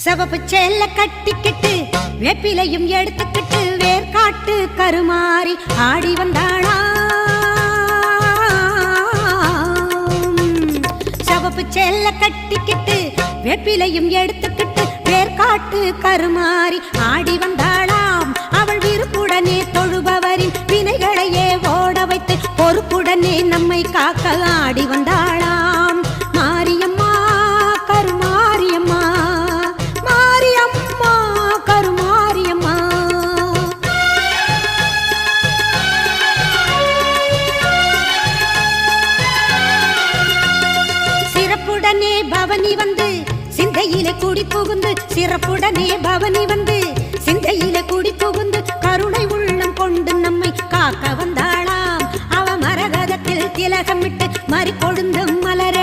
சிவப்பு சேல கட்டிக்கிட்டு வேப்பிலையும் எடுத்துக்கிட்டு வேர்காட்டு கருமாறி ஆடி வந்தாளா. சிவப்பு சேல கட்டிக்கிட்டு வேப்பிலையும் எடுத்துக்கிட்டு வேர்காட்டு கருமாறி ஆடி வந்தாளாம். அவள் விருப்புடனே தொழுபவரின் வினைகளையே ஓட வைத்து பொறுப்புடனே நம்மை காக்க ஆடி வந்தாளாம். மாரியம்மா கருமாரியம்மா, மாரியம்மா கருமாரியம்மா. சிறப்புடனே பவனி வந்து சிந்தையிலே கூடி புகுந்து, சிறப்புடனே பவனி வந்து சிந்தையிலே கூடி புகுந்து கருணை உள்ளம் கொண்டு நம்மை காக்க வந்தாளாம். அவ மரகதத்தில் திலகமிட்டு மறி கொழுந்தும் மலர